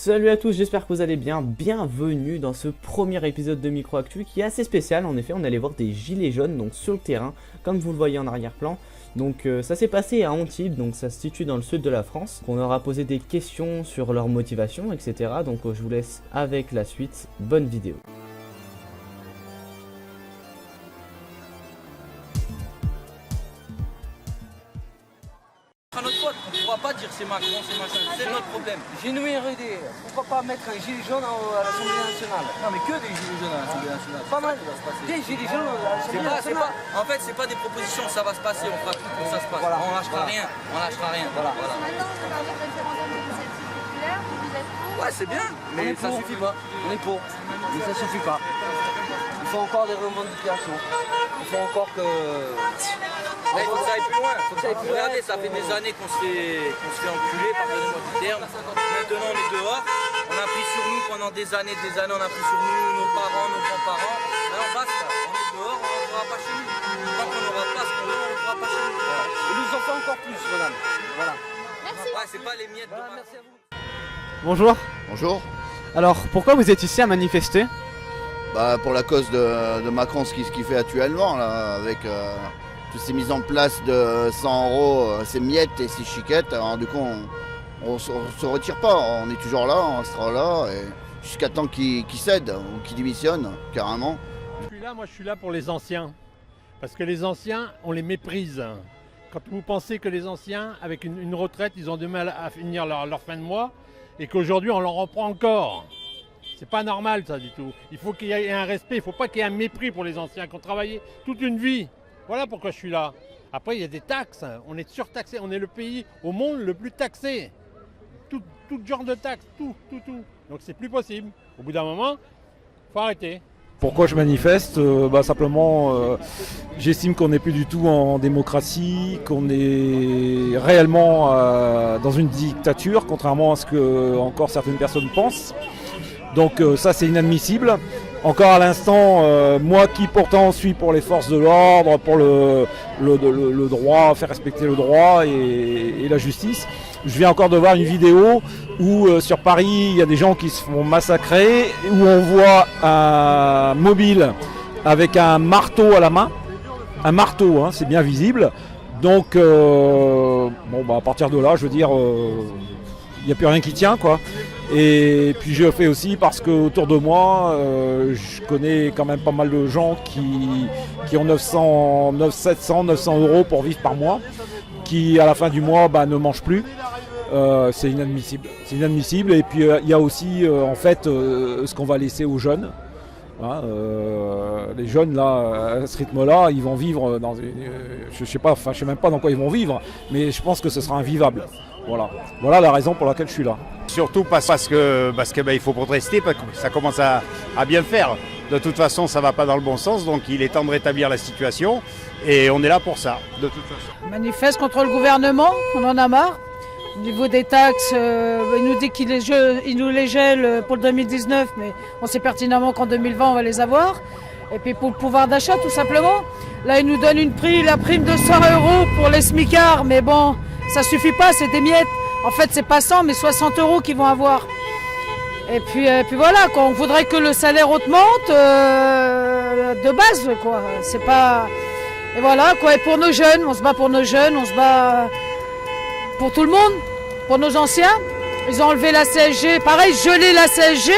Salut à tous, j'espère que vous allez bien. Bienvenue dans ce premier épisode de Micro Actu qui est assez spécial. En effet, on allait voir des gilets jaunes donc sur le terrain, comme vous le voyez en arrière-plan. Donc ça s'est passé à Antibes, donc ça se situe dans le sud de la France. On aura posé des questions sur leur motivation, etc. Donc je vous laisse avec la suite. Bonne vidéo. À notre faute, on ne pourra pas dire c'est Macron, c'est machin, c'est notre problème. J'ai une meilleure idée, pourquoi pas mettre un gilet jaune à l'Assemblée nationale? Non mais que des gilets jaunes à l'Assemblée nationale. Pas mal, des gilets jaunes à l'Assemblée nationale. En fait, c'est pas des propositions, ça va se passer, on fera tout pour que ça se passe. Voilà. On lâchera rien, on lâchera rien. Voilà. Maintenant, on va parler de référendum d'initiative populaire, vous êtes pour? Ouais, c'est bien, mais ça suffit pas. On est pour, mais ça suffit pas. Il faut encore des revendications. Il faut encore que... Là, il faut que ça aille plus loin. Regardez, ça fait des années qu'on se fait enculer, pardonnez-moi du terme. Maintenant, on est dehors. On a pris sur nous pendant des années, on a pris sur nous, nos parents, nos grands-parents. Alors basta, on est dehors, on ne rentrera pas chez nous. Tant qu'on n'aura pas ce qu'on veut, on ne rentrera pas chez nous. Voilà. Et nous en fait encore plus, madame. Voilà. Merci. Ouais, c'est pas les miettes de Merci à vous. Bonjour. Bonjour. Alors, pourquoi vous êtes ici à manifester? Pour la cause de Macron, ce qu'il fait actuellement, là, avec toutes ces mises en place de 100 €, ces miettes et ces chiquettes. Alors, du coup, on ne se retire pas, on est toujours là, on sera là, et jusqu'à temps qu'il cède ou qu'il démissionne, carrément. Je suis là pour les anciens. Parce que les anciens, on les méprise. Quand vous pensez que les anciens, avec une retraite, ils ont du mal à finir leur fin de mois, et qu'aujourd'hui, on leur reprend encore. C'est pas normal ça du tout. Il faut qu'il y ait un respect, il ne faut pas qu'il y ait un mépris pour les anciens qui ont travaillé toute une vie. Voilà pourquoi je suis là. Après il y a des taxes, on est surtaxé, on est le pays au monde le plus taxé. Tout genre de taxes, tout. Donc c'est plus possible. Au bout d'un moment, il faut arrêter. Pourquoi je manifeste? Simplement, j'estime qu'on n'est plus du tout en démocratie, qu'on est réellement dans une dictature, contrairement à ce que encore certaines personnes pensent. Donc ça c'est inadmissible. Encore à l'instant, moi qui pourtant suis pour les forces de l'ordre, pour le droit, faire respecter le droit et la justice, je viens encore de voir une vidéo où sur Paris il y a des gens qui se font massacrer, où on voit un mobile avec un marteau à la main, un marteau, hein, c'est bien visible. Donc à partir de là, je veux dire, il n'y a plus rien qui tient, quoi. Et puis je le fais aussi parce qu'autour de moi, je connais quand même pas mal de gens qui ont 700, 900 € pour vivre par mois, qui à la fin du mois ne mangent plus. C'est inadmissible. C'est inadmissible. Et puis il y a aussi ce qu'on va laisser aux jeunes. Hein, les jeunes là, à ce rythme-là, ils vont vivre dans je sais même pas dans quoi ils vont vivre, mais je pense que ce sera invivable. Voilà la raison pour laquelle je suis là. Surtout parce que il faut protester, parce que ça commence à bien faire. De toute façon, ça ne va pas dans le bon sens, donc il est temps de rétablir la situation et on est là pour ça, de toute façon. On manifeste contre le gouvernement, on en a marre. Au niveau des taxes, il nous dit qu'il nous les gèle pour le 2019, mais on sait pertinemment qu'en 2020 on va les avoir. Et puis pour le pouvoir d'achat tout simplement. Là il nous donne la prime de 100 € pour les smicards, mais bon, ça suffit pas, c'est des miettes. En fait c'est pas 100 mais 60 € qu'ils vont avoir. Et puis voilà, quoi. On voudrait que le salaire augmente de base, quoi. C'est pas... Et voilà, quoi. Et pour nos jeunes, on se bat pour nos jeunes, on se bat pour tout le monde, pour nos anciens. Ils ont enlevé la CSG, pareil, gelé la CSG,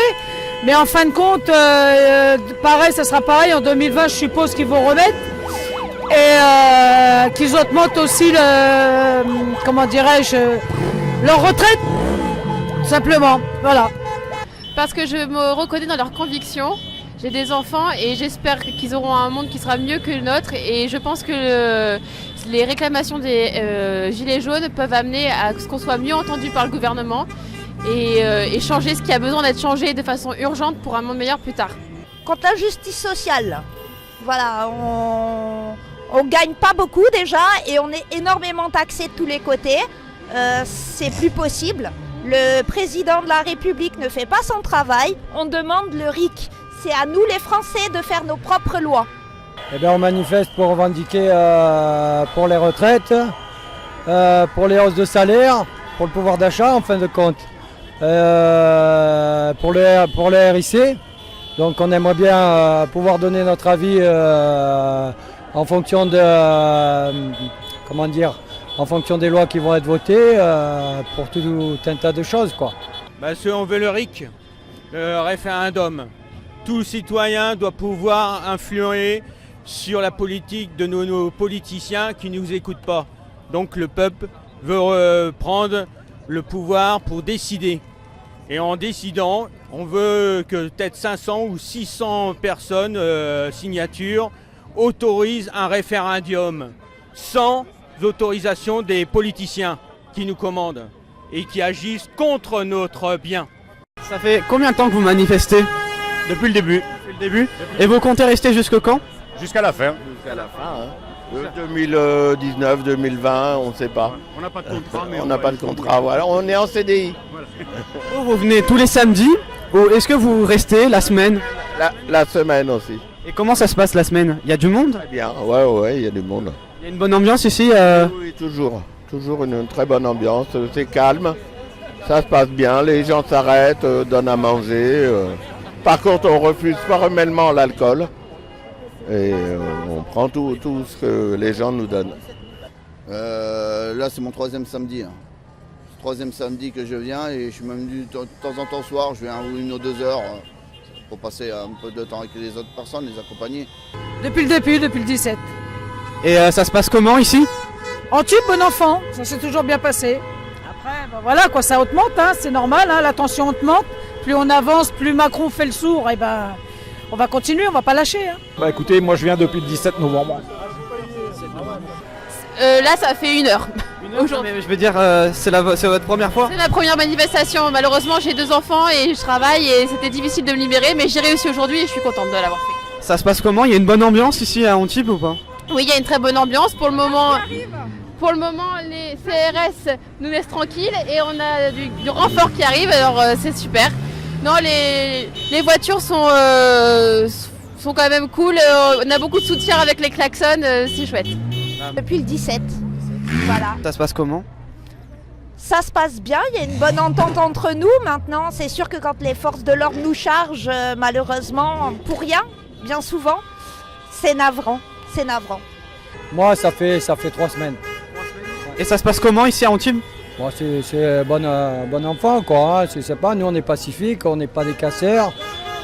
mais en fin de compte, pareil, ça sera pareil. En 2020, je suppose qu'ils vont remettre. Et qu'ils augmentent aussi leur retraite, tout simplement, voilà. Parce que je me reconnais dans leurs convictions. J'ai des enfants et j'espère qu'ils auront un monde qui sera mieux que le nôtre. Et je pense que les réclamations des gilets jaunes peuvent amener à ce qu'on soit mieux entendu par le gouvernement et changer ce qui a besoin d'être changé de façon urgente pour un monde meilleur plus tard. Contre la justice sociale, voilà, on gagne pas beaucoup déjà et on est énormément taxé de tous les côtés. C'est plus possible. Le président de la République ne fait pas son travail. On demande le RIC. C'est à nous les Français de faire nos propres lois. On manifeste pour revendiquer pour les retraites, pour les hausses de salaire, pour le pouvoir d'achat en fin de compte. pour le RIC. Donc on aimerait bien pouvoir donner notre avis en fonction de en fonction des lois qui vont être votées pour tout un tas de choses, quoi. On veut le RIC, le référendum. Tout citoyen doit pouvoir influer sur la politique de nos politiciens qui ne nous écoutent pas. Donc le peuple veut prendre le pouvoir pour décider. Et en décidant, on veut que peut-être 500 ou 600 personnes, signatures, autorisent un référendum sans autorisation des politiciens qui nous commandent et qui agissent contre notre bien. Ça fait combien de temps que vous manifestez? Depuis le début. Depuis le début. Et vous comptez rester jusque quand? Jusqu'à la fin. Jusqu'à la fin, hein. 2019, 2020, on ne sait pas. On n'a pas de contrat. On n'a pas de contrat, voilà. On est en CDI. Voilà. Vous venez tous les samedis ou est-ce que vous restez la semaine? La semaine aussi. Et comment ça se passe la semaine? Il y a du monde? Très bien, ouais, il y a du monde. Il y a une bonne ambiance ici Oui, toujours. Toujours une très bonne ambiance. C'est calme, ça se passe bien, les gens s'arrêtent, donnent à manger. Par contre, on refuse formellement l'alcool. Et on prend tout ce que les gens nous donnent. Là, c'est mon 3e samedi. Hein. 3e samedi que je viens et je suis même venu de temps en temps soir. Je viens 1 ou 2 heures pour passer un peu de temps avec les autres personnes, les accompagner. Depuis le début, depuis le 17. Et ça se passe comment ici? En tube, bon enfant, ça s'est toujours bien passé. Après, voilà quoi, ça augmente, hein, c'est normal, hein, la tension augmente. Plus on avance, plus Macron fait le sourd, et on va continuer, on va pas lâcher. Hein. Écoutez, moi je viens depuis le 17 novembre. Là, ça fait 1 heure. Aujourd'hui. Mais je veux dire, c'est votre première fois? C'est ma première manifestation. Malheureusement, j'ai 2 enfants et je travaille et c'était difficile de me libérer, mais j'ai réussi aujourd'hui et je suis contente de l'avoir fait. Ça se passe comment? Il y a une bonne ambiance ici à Antibes ou pas? Oui, il y a une très bonne ambiance. Pour le moment, les CRS nous laissent tranquilles et on a du renfort qui arrive, alors c'est super. Non, les voitures sont quand même cool. On a beaucoup de soutien avec les klaxons, c'est chouette. Depuis le 17. Voilà. Ça se passe comment? Ça se passe bien, il y a une bonne entente entre nous. Maintenant, c'est sûr que quand les forces de l'ordre nous chargent, malheureusement, pour rien, bien souvent, c'est navrant. C'est navrant. Moi, ça fait 3 semaines. Et ça se passe comment ici à Antibes? Bon, c'est bon enfant, quoi. Hein. Je sais pas, nous on est pacifiques, on n'est pas des casseurs.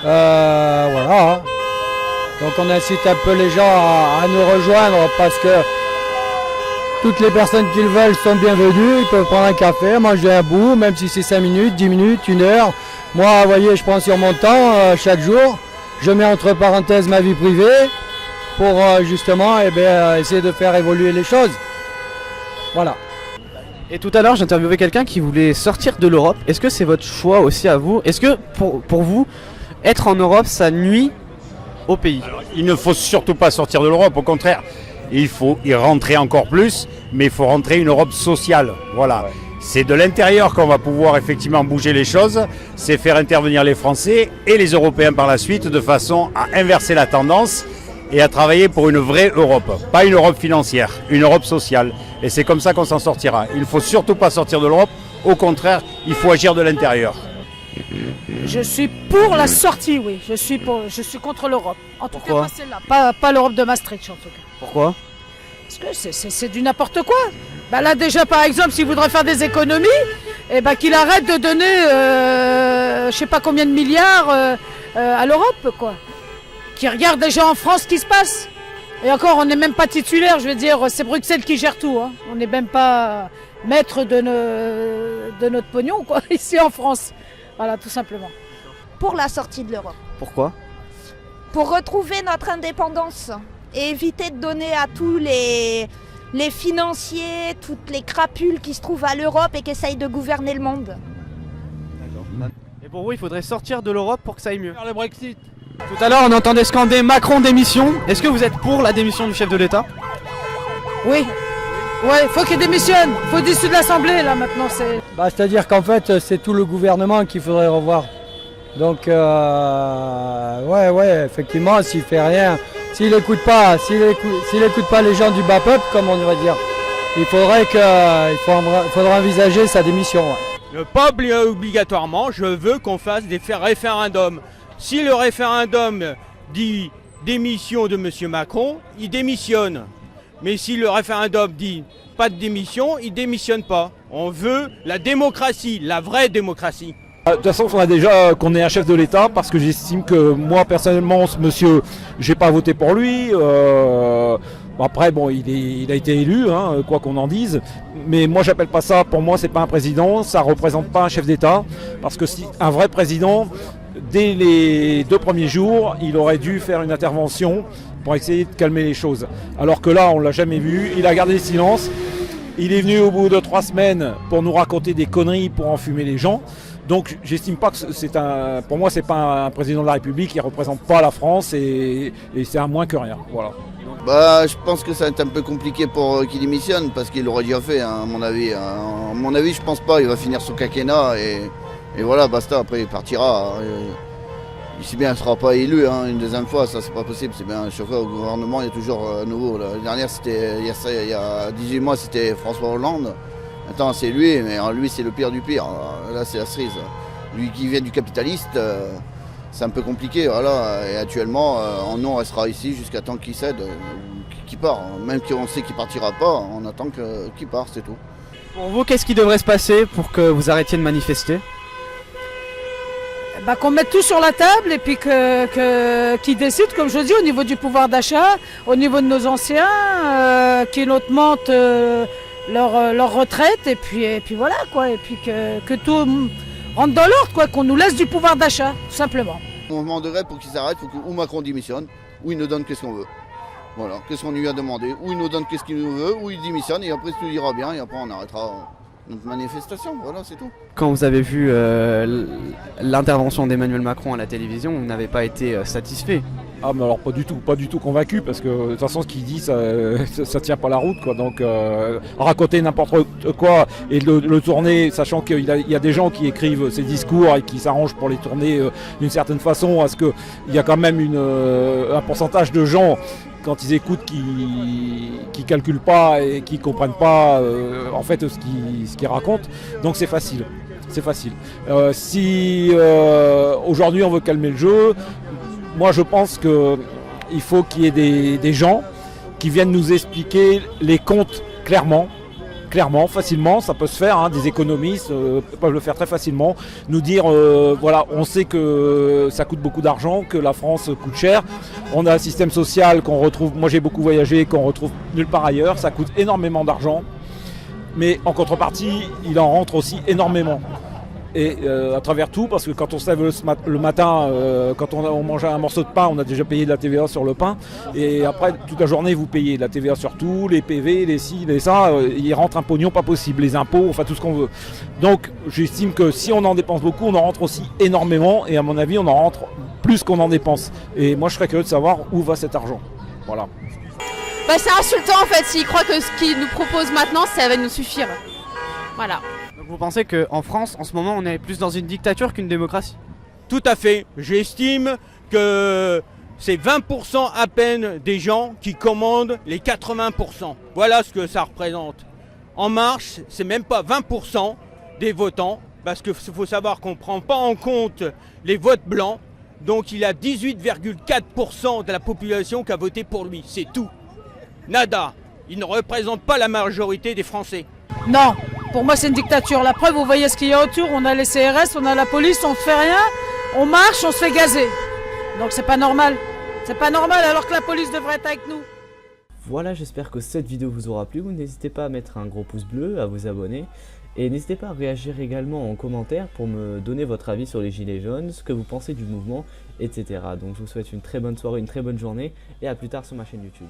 Voilà. Hein. Donc on incite un peu les gens à nous rejoindre parce que toutes les personnes qui le veulent sont bienvenues. Ils peuvent prendre un café, manger un bout, même si c'est 5 minutes, 10 minutes, 1 heure. Moi, vous voyez, je prends sur mon temps chaque jour. Je mets entre parenthèses ma vie privée pour justement essayer de faire évoluer les choses. Voilà. Et tout à l'heure, j'interviewais quelqu'un qui voulait sortir de l'Europe. Est-ce que c'est votre choix aussi à vous? Est-ce que pour vous, être en Europe, ça nuit au pays? Alors, il ne faut surtout pas sortir de l'Europe, au contraire. Il faut y rentrer encore plus, mais il faut rentrer une Europe sociale. Voilà. Ouais. C'est de l'intérieur qu'on va pouvoir effectivement bouger les choses, c'est faire intervenir les Français et les Européens par la suite de façon à inverser la tendance et à travailler pour une vraie Europe. Pas une Europe financière, une Europe sociale. Et c'est comme ça qu'on s'en sortira. Il ne faut surtout pas sortir de l'Europe, au contraire, il faut agir de l'intérieur. Je suis pour la sortie, oui. Je suis contre l'Europe. En tout cas, pas celle-là. Pas l'Europe de Maastricht, en tout cas. Pourquoi? Parce que c'est du n'importe quoi. Là, déjà, par exemple, s'il voudrait faire des économies, qu'il arrête de donner, je sais pas combien de milliards à l'Europe, quoi. Qui regarde déjà en France ce qui se passe. Et encore, on n'est même pas titulaire, je veux dire, c'est Bruxelles qui gère tout. Hein. On n'est même pas maître de notre pognon, quoi, ici en France. Voilà, tout simplement. Pour la sortie de l'Europe. Pourquoi? Pour retrouver notre indépendance et éviter de donner à tous les financiers, toutes les crapules qui se trouvent à l'Europe et qui essayent de gouverner le monde. D'accord. Et pour vous, il faudrait sortir de l'Europe pour que ça aille mieux? Faire le Brexit. Tout à l'heure, on entendait scander Macron démission. Est-ce que vous êtes pour la démission du chef de l'État? Oui. Ouais, faut qu'il démissionne. Faut dissoudre l'Assemblée, là, maintenant. C'est-à-dire qu'en fait, c'est tout le gouvernement qu'il faudrait revoir. Donc, ouais, effectivement, s'il fait rien, s'il écoute pas les gens du bas peuple, comme on devrait dire, il faudra envisager sa démission. Ouais. Pas obligatoirement, je veux qu'on fasse des référendums. Si le référendum dit démission de M. Macron, il démissionne. Mais si le référendum dit pas de démission, il démissionne pas. On veut la démocratie, la vraie démocratie. De toute façon, il faudra déjà qu'on ait un chef de l'État parce que j'estime que moi, personnellement, ce monsieur, j'ai pas voté pour lui. Après, bon, il a été élu, hein, quoi qu'on en dise. Mais moi, j'appelle pas ça, pour moi, c'est pas un président, ça représente pas un chef d'État. Parce que si un vrai président, dès les 2 premiers jours, il aurait dû faire une intervention pour essayer de calmer les choses. Alors que là, on l'a jamais vu, il a gardé le silence. Il est venu au bout de 3 semaines pour nous raconter des conneries pour enfumer les gens. Donc j'estime pas que pour moi c'est pas un président de la République, il représente pas la France et c'est un moins que rien. Voilà. Bah, je pense que ça va être un peu compliqué pour qu'il démissionne parce qu'il l'aurait déjà fait, hein, à mon avis. À mon avis, je pense pas, il va finir son quinquennat et voilà, basta, après il partira. Si bien il ne sera pas élu une deuxième fois, ça c'est pas possible. C'est bien, chaque fois au gouvernement il y a toujours nouveau. L'année dernière, il y a 18 mois, c'était François Hollande. Maintenant c'est lui, mais lui c'est le pire du pire. Là c'est la cerise. Lui qui vient du capitaliste, c'est un peu compliqué. Voilà. Et actuellement, nous on restera ici jusqu'à temps qu'il cède, qu'il part. Même qu'on sait qu'il partira pas, on attend qu'il parte, c'est tout. Pour vous, qu'est-ce qui devrait se passer pour que vous arrêtiez de manifester ? Qu'on mette tout sur la table et puis qu'ils décident, comme je dis, au niveau du pouvoir d'achat, au niveau de nos anciens, qu'ils augmentent leur retraite et puis voilà quoi, et puis que tout rentre dans l'ordre quoi, qu'on nous laisse du pouvoir d'achat, tout simplement. Le mouvement de grève pour qu'il s'arrête, il faut que ou Macron démissionne, ou il nous donne qu'est-ce qu'on veut. Voilà, qu'est-ce qu'on lui a demandé, ou il nous donne qu'est-ce qu'il nous veut, ou il démissionne et après tout ira bien et après on arrêtera notre manifestation, voilà c'est tout. Quand vous avez vu l'intervention d'Emmanuel Macron à la télévision, vous n'avez pas été satisfait ? Ah mais alors pas du tout convaincu parce que de toute façon ce qu'il dit ça tient pas la route quoi. Donc raconter n'importe quoi et le tourner, sachant qu'il y a des gens qui écrivent ces discours et qui s'arrangent pour les tourner d'une certaine façon, à ce qu'il y a quand même un pourcentage de gens quand ils écoutent qui calculent pas et qui comprennent pas en fait ce qu'ils racontent. Donc c'est facile. Si aujourd'hui on veut calmer le jeu, moi je pense qu'il faut qu'il y ait des gens qui viennent nous expliquer les comptes clairement, facilement, ça peut se faire, des économistes peuvent le faire très facilement, nous dire voilà, on sait que ça coûte beaucoup d'argent, que la France coûte cher, on a un système social qu'on retrouve, moi j'ai beaucoup voyagé, qu'on retrouve nulle part ailleurs, ça coûte énormément d'argent, mais en contrepartie, il en rentre aussi énormément. Et à travers tout, parce que quand on se lève le matin, quand on mange un morceau de pain, on a déjà payé de la TVA sur le pain. Et après, toute la journée, vous payez de la TVA sur tout, les PV, les ci, les ça. Il rentre un pognon pas possible, les impôts, enfin tout ce qu'on veut. Donc j'estime que si on en dépense beaucoup, on en rentre aussi énormément. Et à mon avis, on en rentre plus qu'on en dépense. Et moi, je serais curieux de savoir où va cet argent. Voilà. C'est insultant en fait, s'ils croient que ce qu'ils nous proposent maintenant, ça va nous suffire. Voilà. Donc vous pensez qu'en France, en ce moment, on est plus dans une dictature qu'une démocratie ? Tout à fait. J'estime que c'est 20% à peine des gens qui commandent les 80%. Voilà ce que ça représente. En Marche, c'est même pas 20% des votants, parce qu'il faut savoir qu'on ne prend pas en compte les votes blancs. Donc il a 18,4% de la population qui a voté pour lui. C'est tout. Nada. Il ne représente pas la majorité des Français. Non, pour moi c'est une dictature. La preuve, vous voyez ce qu'il y a autour, on a les CRS, on a la police, on ne fait rien, on marche, on se fait gazer. Donc c'est pas normal. C'est pas normal alors que la police devrait être avec nous. Voilà, j'espère que cette vidéo vous aura plu. Vous n'hésitez pas à mettre un gros pouce bleu, à vous abonner. Et n'hésitez pas à réagir également en commentaire pour me donner votre avis sur les gilets jaunes, ce que vous pensez du mouvement, etc. Donc je vous souhaite une très bonne soirée, une très bonne journée et à plus tard sur ma chaîne YouTube.